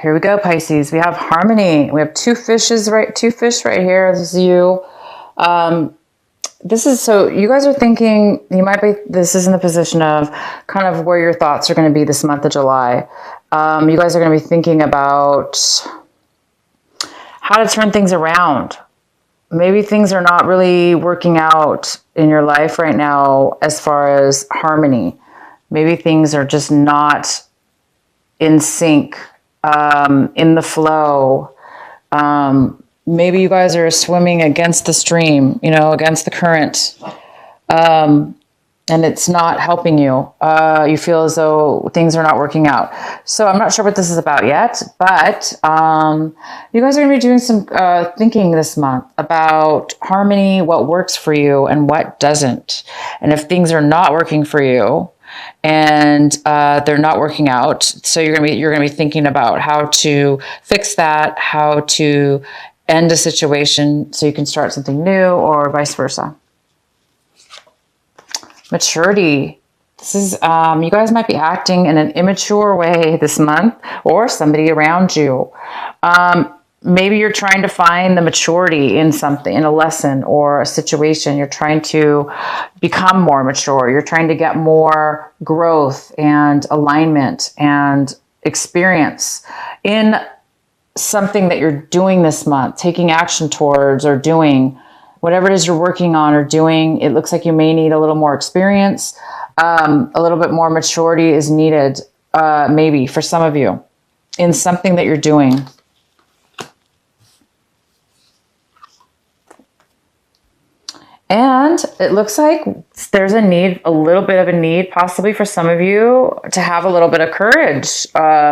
Here we go, Pisces. We have harmony. We have two fish right here. This is you. This is, so you guys are thinking, this is in the position of kind of where your thoughts are going to be this month of July. You guys are going to be thinking about how to turn things around. Maybe things are not really working out in your life right now as far as harmony. Maybe things are just not in sync, in the flow. Maybe you guys are swimming against the stream, against the current, and it's not helping you. You feel as though things are not working out. So I'm not sure what this is about yet, but you guys are going to be doing some thinking this month about harmony, what works for you and what doesn't. And if things are not working for you and they're not working out, so you're going to be thinking about how to fix that, how to end a situation so you can start something new, or vice versa. Maturity. This is, you guys might be acting in an immature way this month, or somebody around you. Maybe you're trying to find the maturity in something, in a lesson or a situation. You're trying to become more mature. You're trying to get more growth and alignment and experience in something that you're doing this month, taking action towards, or doing whatever it is you're working on or doing. It looks like you may need a little more experience. A little bit more maturity is needed, maybe for some of you, in something that you're doing. And it looks like there's a little bit of a need possibly for some of you to have a little bit of courage.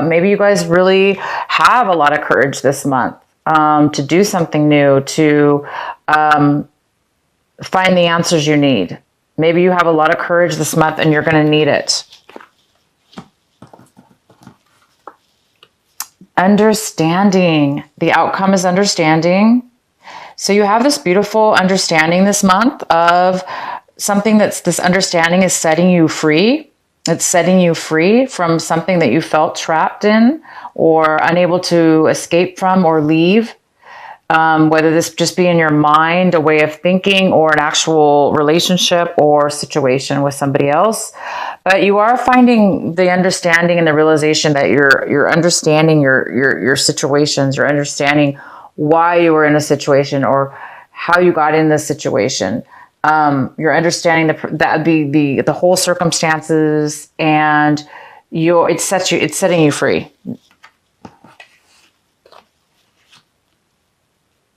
Maybe you guys really have a lot of courage this month to do something new, to find the answers you need. Maybe you have a lot of courage this month and you're going to need it. Understanding. The outcome is understanding. So you have this beautiful understanding this month of something this understanding is setting you free. It's setting you free from something that you felt trapped in or unable to escape from or leave. Whether this just be in your mind, a way of thinking, or an actual relationship or situation with somebody else. But you are finding the understanding and the realization that you're understanding your situations, you're understanding why you were in a situation or how you got in this situation. You're understanding the whole circumstances, and it's setting you free.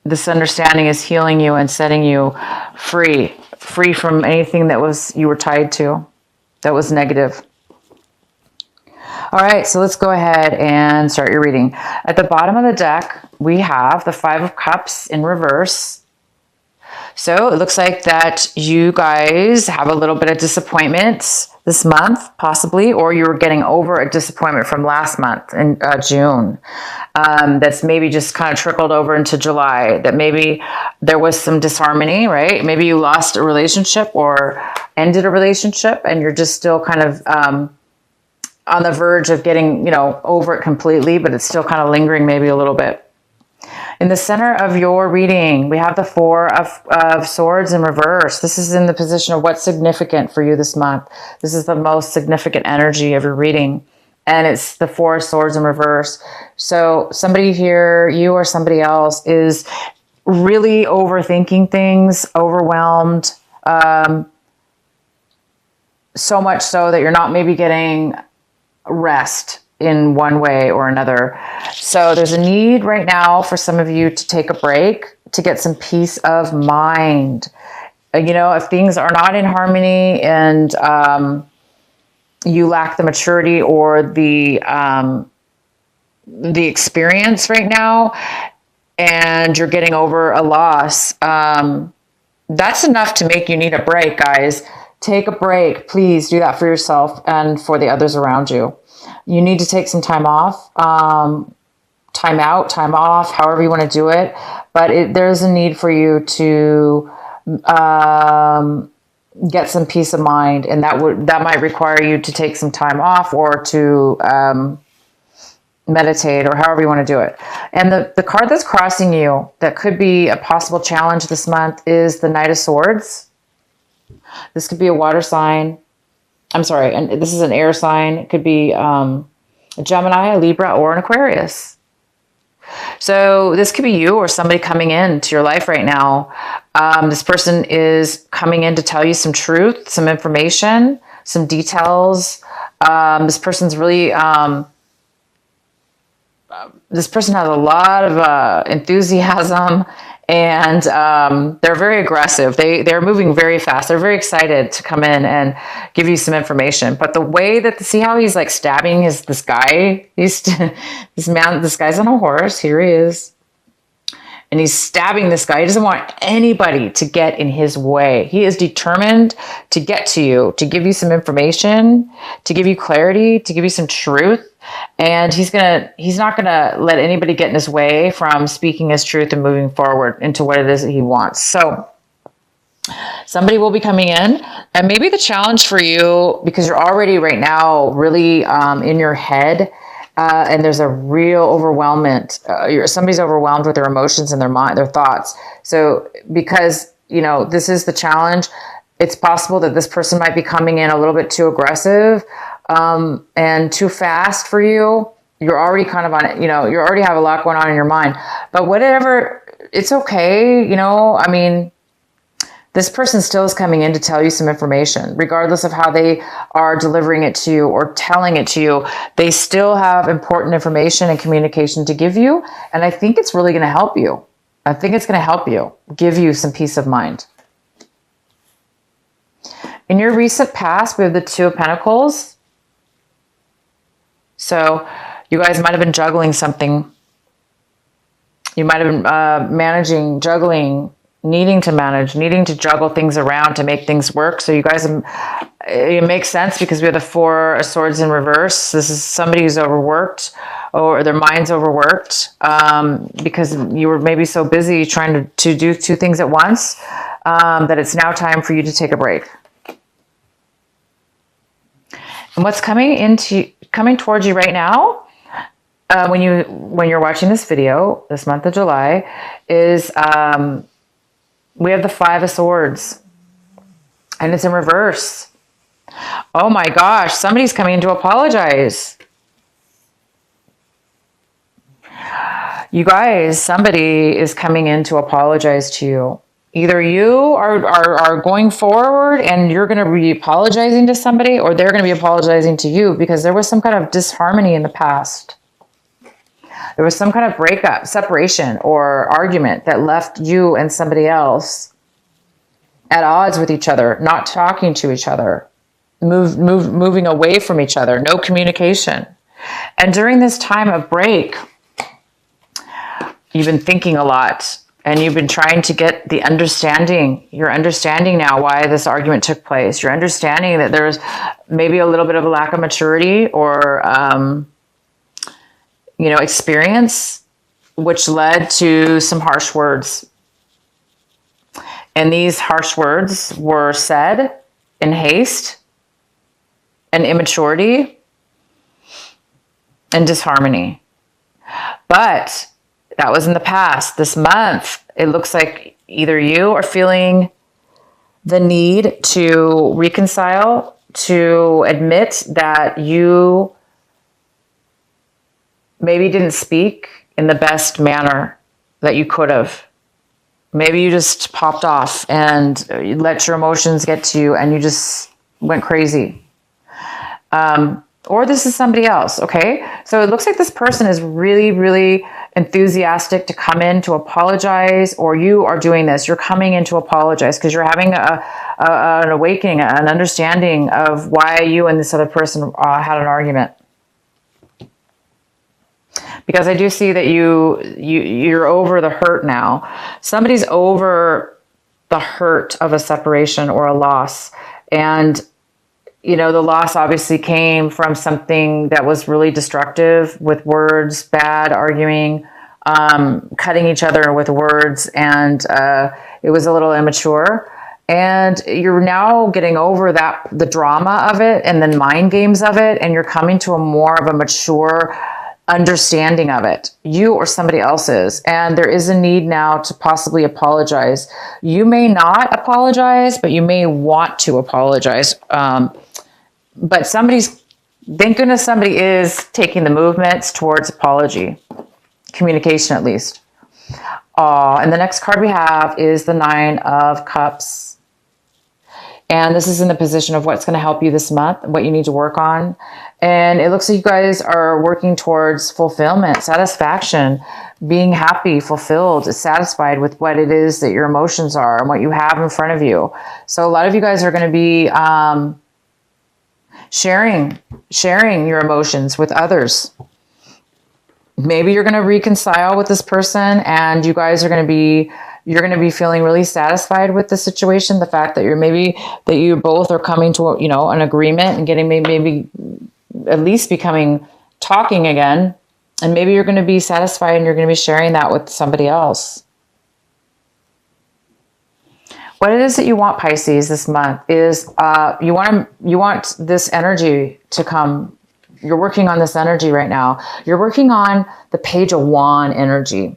This understanding is healing you and setting you free from anything that you were tied to, that was negative. All right, so let's go ahead and start your reading. At the bottom of the deck, we have the Five of Cups in reverse. So it looks like that you guys have a little bit of disappointment this month, possibly, or you were getting over a disappointment from last month in June. That's maybe just kind of trickled over into July, that maybe there was some disharmony, right? Maybe you lost a relationship or ended a relationship and you're just still kind of on the verge of getting, over it completely, but it's still kind of lingering maybe a little bit. In the center of your reading, we have the Four of Swords in reverse. This is in the position of what's significant for you this month. This is the most significant energy of your reading. And it's the Four of Swords in reverse. So somebody here, you or somebody else, is really overthinking things, overwhelmed. So much so that you're not maybe getting rest in one way or another. So there's a need right now for some of you to take a break, to get some peace of mind. If things are not in harmony and you lack the maturity or the experience right now, and you're getting over a loss, that's enough to make you need a break, guys. Take a break. Please do that for yourself and for the others around you. You need to take some time off, time out, time off, however you want to do it. But there's a need for you to get some peace of mind, and that might require you to take some time off or to meditate, or however you want to do it. And the card that's crossing you that could be a possible challenge this month is the Knight of Swords. This could be a water sign. I'm sorry, and this is an air sign. It could be a Gemini, a Libra, or an Aquarius. So this could be you or somebody coming into your life right now. This person is coming in to tell you some truth, some information, some details. This person's really... this person has a lot of enthusiasm, and they're very aggressive. They're moving very fast. They're very excited to come in and give you some information. But the way that, see how he's like stabbing this guy? This guy's on a horse. Here he is. And he's stabbing this guy. He doesn't want anybody to get in his way. He is determined to get to you, to give you some information, to give you clarity, to give you some truth. And he's not gonna let anybody get in his way from speaking his truth and moving forward into what it is that he wants. So somebody will be coming in, and maybe the challenge for you, because you're already right now really in your head, and there's a real overwhelmment. Somebody's overwhelmed with their emotions and their mind, their thoughts. So because, this is the challenge, it's possible that this person might be coming in a little bit too aggressive and too fast for you. You're already kind of on it, you already have a lot going on in your mind. But whatever, it's okay, this person still is coming in to tell you some information, regardless of how they are delivering it to you or telling it to you. They still have important information and communication to give you. And I think it's really going to help you. I think it's going to help you, give you some peace of mind. In your recent past, we have the Two of Pentacles. So you guys might have been juggling something. You might have been managing, juggling, needing to juggle things around to make things work. So you guys, it makes sense because we have the Four of Swords in reverse. This is somebody who's overworked, or their mind's overworked, because you were maybe so busy trying to do two things at once, that it's now time for you to take a break. And what's coming towards you right now, when you're watching this video this month of July, is we have the Five of Swords, and it's in reverse. Oh my gosh, somebody's coming in to apologize. You guys, somebody is coming in to apologize to you. Either you are going forward and you're going to be apologizing to somebody, or they're going to be apologizing to you because there was some kind of disharmony in the past. There was some kind of breakup, separation, or argument that left you and somebody else at odds with each other, not talking to each other, moving away from each other, no communication. And during this time of break, you've been thinking a lot, and you've been trying to get the understanding. You're understanding now why this argument took place. You're understanding that there's maybe a little bit of a lack of maturity or experience, which led to some harsh words. And these harsh words were said in haste and immaturity and disharmony. But that was in the past. This month, it looks like either you are feeling the need to reconcile, to admit that you maybe didn't speak in the best manner that you could have. Maybe you just popped off and you let your emotions get to you and you just went crazy. Or this is somebody else, okay? So it looks like this person is really, really enthusiastic to come in to apologize, or you are doing this. You're coming in to apologize because you're having an awakening, an understanding of why you and this other person had an argument. Because I do see that you're over the hurt now. Somebody's over the hurt of a separation or a loss. And, the loss obviously came from something that was really destructive with words, bad arguing, cutting each other with words. And it was a little immature. And you're now getting over the drama of it and the mind games of it. And you're coming to a more of a mature understanding of it, you or somebody else's. And there is a need now to possibly apologize. You may not apologize, but you may want to apologize. But thank goodness somebody is taking the movements towards apology, communication at least. And the next card we have is the 9 of Cups. And this is in the position of what's going to help you this month, what you need to work on. And it looks like you guys are working towards fulfillment, satisfaction, being happy, fulfilled, satisfied with what it is that your emotions are and what you have in front of you. So a lot of you guys are going to be sharing your emotions with others. Maybe you're going to reconcile with this person, and you guys are going to be, you're going to be feeling really satisfied with the situation. The fact that that you both are coming to, an agreement and getting maybe at least talking again. And maybe you're going to be satisfied and you're going to be sharing that with somebody else. What it is that you want, Pisces, this month is you want this energy to come. You're working on this energy right now. You're working on the Page of Wand energy.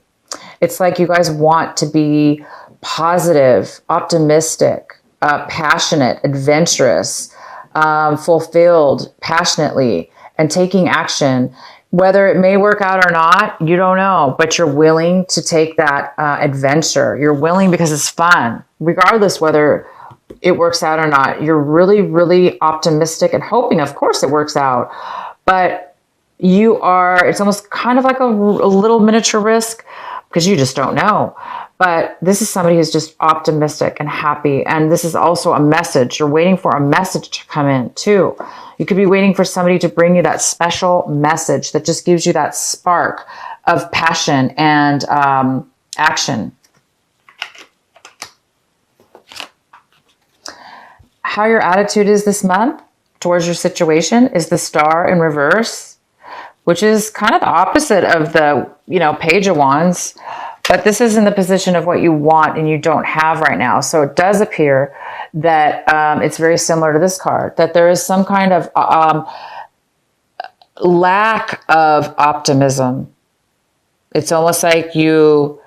It's like you guys want to be positive, optimistic, passionate, adventurous, fulfilled passionately, and taking action. Whether it may work out or not, you don't know, but you're willing to take that adventure. You're willing because it's fun, regardless whether it works out or not. You're really, really optimistic and hoping, of course, it works out. But it's almost kind of like a little miniature risk because you just don't know. But this is somebody who's just optimistic and happy. And this is also a message. You're waiting for a message to come in too. You could be waiting for somebody to bring you that special message that just gives you that spark of passion and action. How your attitude is this month towards your situation is the Star in reverse, which is kind of the opposite of the, Page of Wands. But this is in the position of what you want and you don't have right now. So it does appear that it's very similar to this card, that there is some kind of lack of optimism. It's almost like you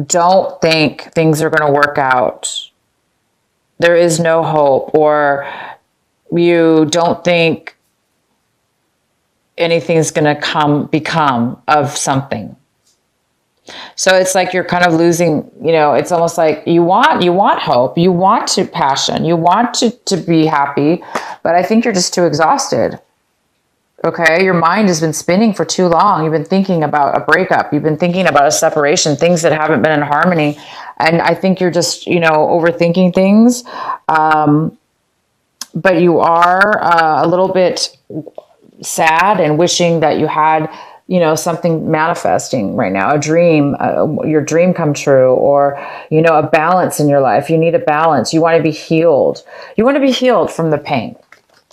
don't think things are going to work out. There is no hope, or you don't think anything's going to become of something. So it's like you're kind of losing, it's almost like you want hope, you want to passion, you want to be happy, but I think you're just too exhausted. Okay. Your mind has been spinning for too long. You've been thinking about a breakup. You've been thinking about a separation, things that haven't been in harmony. And I think you're just, overthinking things. But you are a little bit sad and wishing that you had, something manifesting right now, a dream, your dream come true, or, a balance in your life. You need a balance. You want to be healed. You want to be healed from the pain.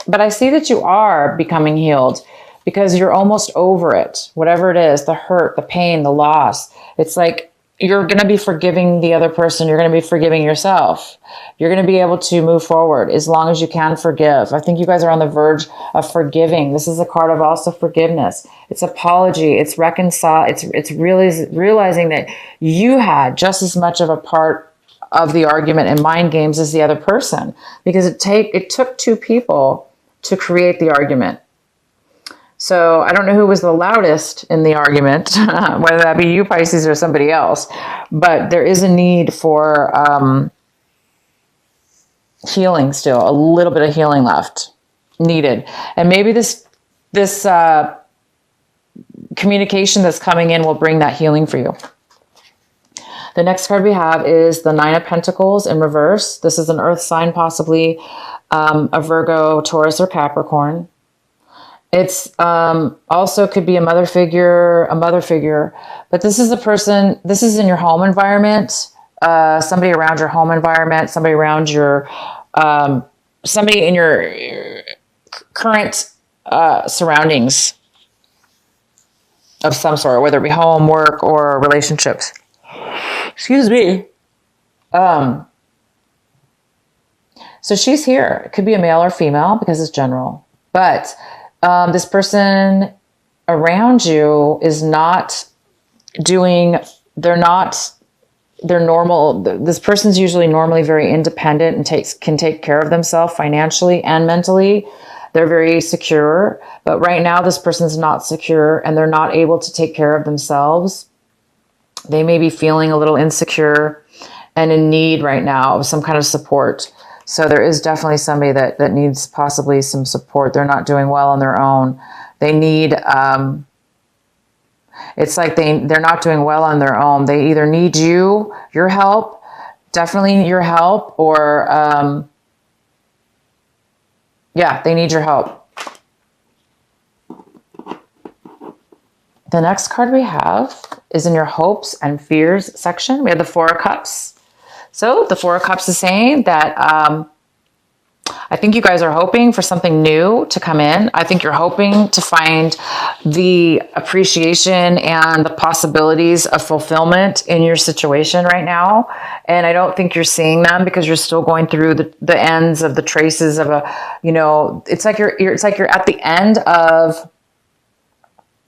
But I see that you are becoming healed because you're almost over it. Whatever it is, the hurt, the pain, the loss. It's like you're going to be forgiving the other person. You're going to be forgiving yourself. You're going to be able to move forward as long as you can forgive. I think you guys are on the verge of forgiving. This is a card of also forgiveness. It's apology. It's reconcile. It's realizing that you had just as much of a part of the argument and mind games as the other person, because it took two people to create the argument. So I don't know who was the loudest in the argument, whether that be you, Pisces, or somebody else, but there is a need for healing still, a little bit of healing left needed. And maybe this communication that's coming in will bring that healing for you. The next card we have is the 9 of Pentacles in reverse. This is an earth sign, possibly a Virgo, Taurus, or Capricorn. It's also could be a mother figure, but this is a person, this is in your home environment, somebody around your home environment, somebody around your, somebody in your current surroundings of some sort, whether it be home, work, or relationships. Excuse me. So she's here. It could be a male or female because it's general. But this person around you is not doing, they're normal. This person's usually normally very independent and can take care of themselves financially and mentally. They're very secure, but right now this person's not secure and they're not able to take care of themselves. They may be feeling a little insecure and in need right now of some kind of support. So there is definitely somebody that needs possibly some support. They're not doing well on their own. They need, it's like they're not doing well on their own. They either need your help, definitely your help, or, yeah, they need your help. The next card we have is in your hopes and fears section. We have the Four of Cups. So the Four of Cups is saying that I think you guys are hoping for something new to come in. I think you're hoping to find the appreciation and the possibilities of fulfillment in your situation right now. And I don't think you're seeing them because you're still going through the ends of the traces of it's like you're at the end of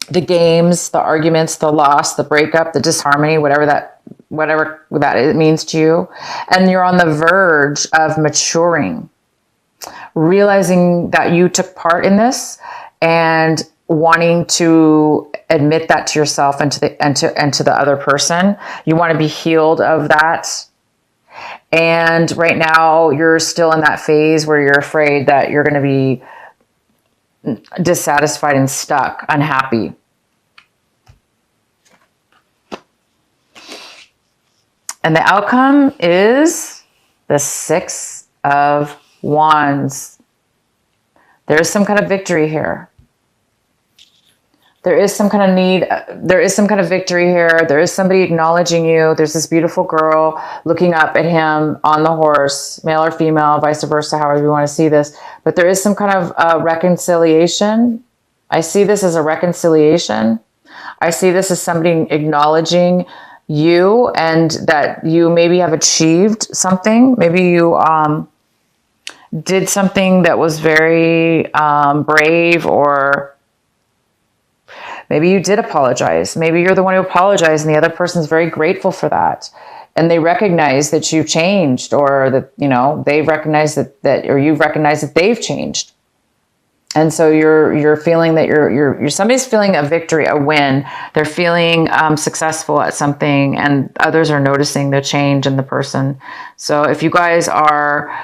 the games, the arguments, the loss, the breakup, the disharmony, whatever that it means to you. And you're on the verge of maturing, realizing that you took part in this and wanting to admit that to yourself and to the other person. You want to be healed of that. And right now you're still in that phase where you're afraid that you're going to be dissatisfied and stuck, unhappy. And the outcome is the Six of Wands. There is some kind of victory here. There is some kind of need. There is some kind of victory here. There is somebody acknowledging you. There's this beautiful girl looking up at him on the horse, male or female, vice versa, however you want to see this. But there is some kind of reconciliation. I see this as a reconciliation. I see this as somebody acknowledging you and that you maybe have achieved something. Maybe you did something that was very brave, or maybe you did apologize. Maybe you're the one who apologized and the other person's very grateful for that. And they recognize that you've changed, or that, they've recognized that or you've recognized that they've changed. And so you're feeling that you're somebody's feeling a victory, a win. They're feeling successful at something, and others are noticing the change in the person. So if you guys are,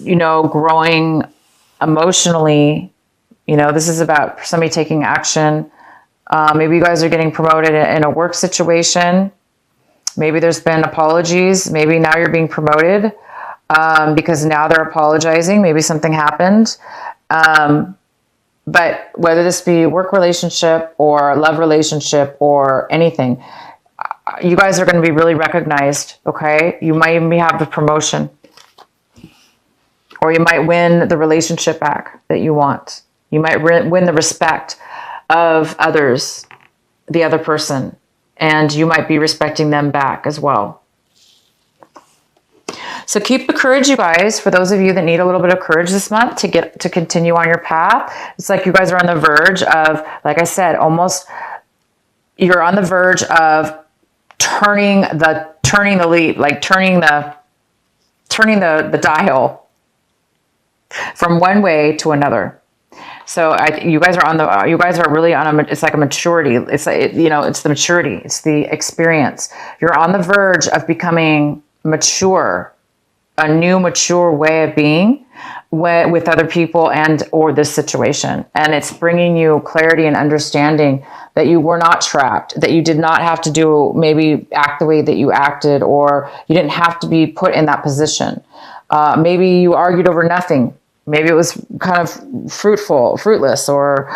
growing emotionally, this is about somebody taking action. Maybe you guys are getting promoted in a work situation. Maybe there's been apologies. Maybe now you're being promoted because now they're apologizing. Maybe something happened. But whether this be work relationship or love relationship or anything, you guys are going to be really recognized. Okay. You might even have the promotion, or you might win the relationship back that you want. You might win the respect of others, the other person, and you might be respecting them back as well. So keep the courage, you guys, for those of you that need a little bit of courage this month to continue on your path. It's like you guys are on the verge of, like I said, you're on the verge of turning the lead, like turning the dial from one way to another. So you guys are really on it's like a maturity. It's like, it's the maturity. It's the experience. You're on the verge of becoming mature, a new mature way of being with other people or this situation. And it's bringing you clarity and understanding that you were not trapped, that you did not have to maybe act the way that you acted, or you didn't have to be put in that position. Maybe you argued over nothing. Maybe it was kind of fruitless, or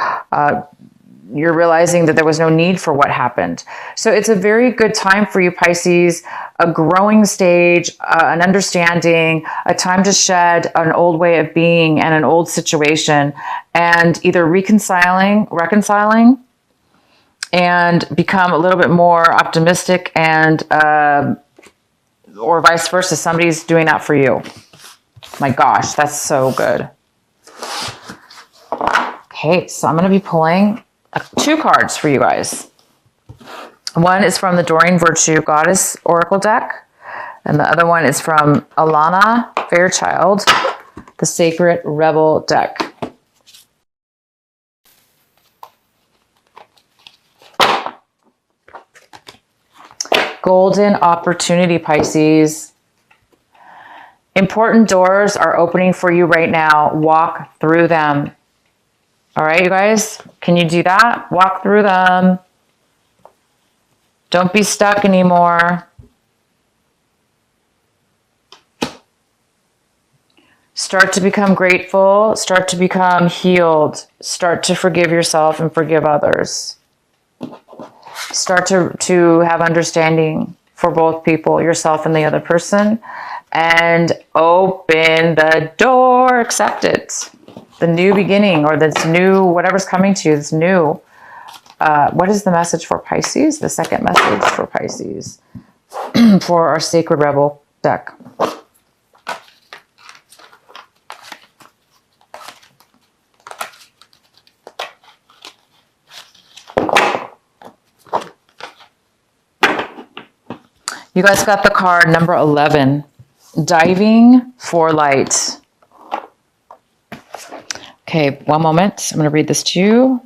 you're realizing that there was no need for what happened. So it's a very good time for you, Pisces, a growing stage, an understanding, a time to shed an old way of being and an old situation, and either reconciling, and become a little bit more optimistic, and or vice versa. Somebody's doing that for you. My gosh, that's so good. Okay, so I'm going to be pulling two cards for you guys. One is from the Doreen Virtue Goddess Oracle deck, and the other one is from Alana Fairchild, the Sacred Rebel deck. Golden opportunity, Pisces. Important doors are opening for you right now. Walk through them. All right, you guys, can you do that? Walk through them. Don't be stuck anymore. Start to become grateful. Start to become healed. Start to forgive yourself and forgive others. Start to have understanding for both people, yourself and the other person, and open the door. Accept it. The new beginning, or this new, whatever's coming to you, this new. What is the message for Pisces? The second message for Pisces for our Sacred Rebel deck. You guys got the card number 11, Diving for Light. Okay, one moment. I'm going to read this to you.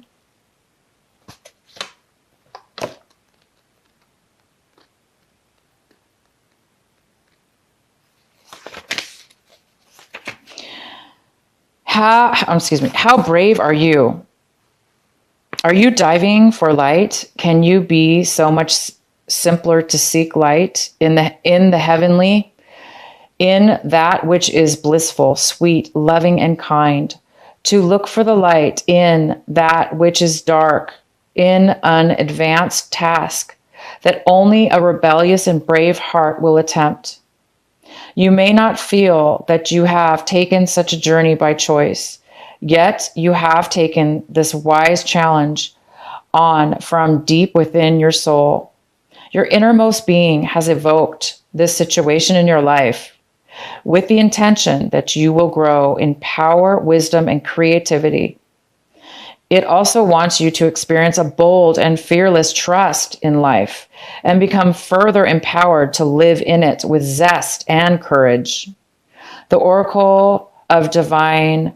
How brave are you? Are you diving for light? Can you be so much simpler to seek light in the heavenly, in that which is blissful, sweet, loving, and kind, to look for the light in that which is dark, in an advanced task that only a rebellious and brave heart will attempt. You may not feel that you have taken such a journey by choice, yet you have taken this wise challenge on from deep within your soul. Your innermost being has evoked this situation in your life with the intention that you will grow in power, wisdom, and creativity. It also wants you to experience a bold and fearless trust in life and become further empowered to live in it with zest and courage. The Oracle of Diving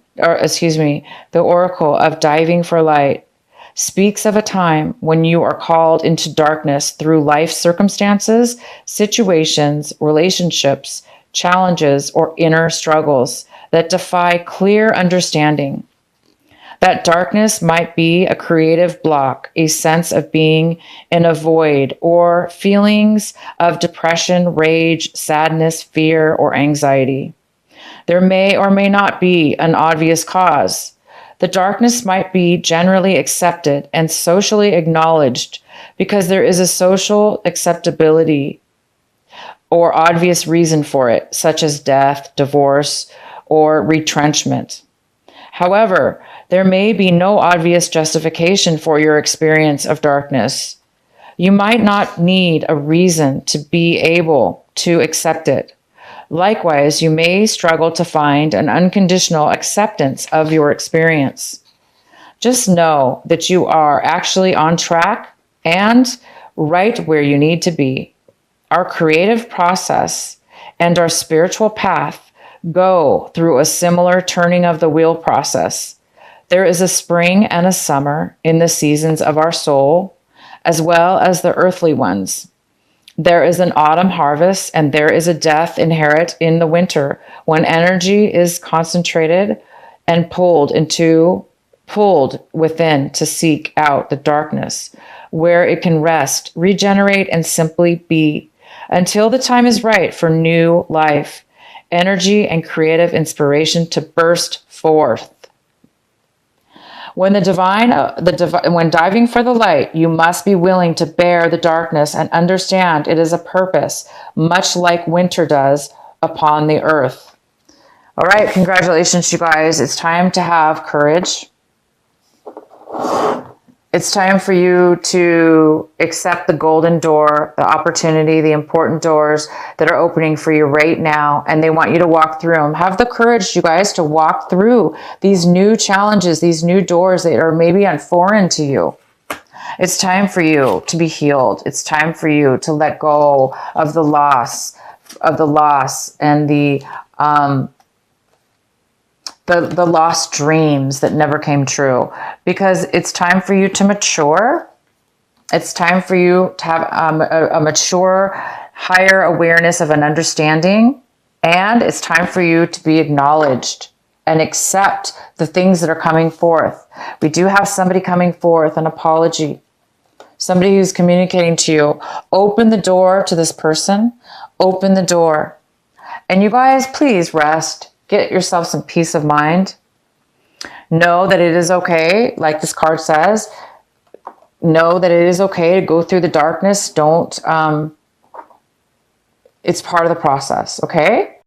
for Light speaks of a time when you are called into darkness through life circumstances, situations, relationships, challenges, or inner struggles that defy clear understanding. That darkness might be a creative block, a sense of being in a void, or feelings of depression, rage, sadness, fear, or anxiety. There may or may not be an obvious cause. The darkness might be generally accepted and socially acknowledged because there is a social acceptability or obvious reason for it, such as death, divorce, or retrenchment. However, there may be no obvious justification for your experience of darkness. You might not need a reason to be able to accept it. Likewise, you may struggle to find an unconditional acceptance of your experience. Just know that you are actually on track and right where you need to be. Our creative process and our spiritual path go through a similar turning of the wheel process. There is a spring and a summer in the seasons of our soul, as well as the earthly ones. There is an autumn harvest, and there is a death inherent in the winter, when energy is concentrated and pulled within to seek out the darkness, where it can rest, regenerate, and simply be, until the time is right for new life, energy, and creative inspiration to burst forth. When when diving for the light, you must be willing to bear the darkness and understand it is a purpose, much like winter does upon the earth. All right, congratulations, you guys. It's time to have courage. It's time for you to accept the golden door, the opportunity, the important doors that are opening for you right now, and they want you to walk through them. Have the courage, you guys, to walk through these new challenges, these new doors that are maybe foreign to you. It's time for you to be healed. It's time for you to let go of the loss, and the lost dreams that never came true, because it's time for you to mature. It's time for you to have a mature, higher awareness of an understanding. And it's time for you to be acknowledged and accept the things that are coming forth. We do have somebody coming forth, an apology. Somebody who's communicating to you. Open the door to this person. Open the door. And you guys, please rest. Get yourself some peace of mind. Know that it is okay, like this card says. Know that it is okay to go through the darkness. Don't, it's part of the process, okay?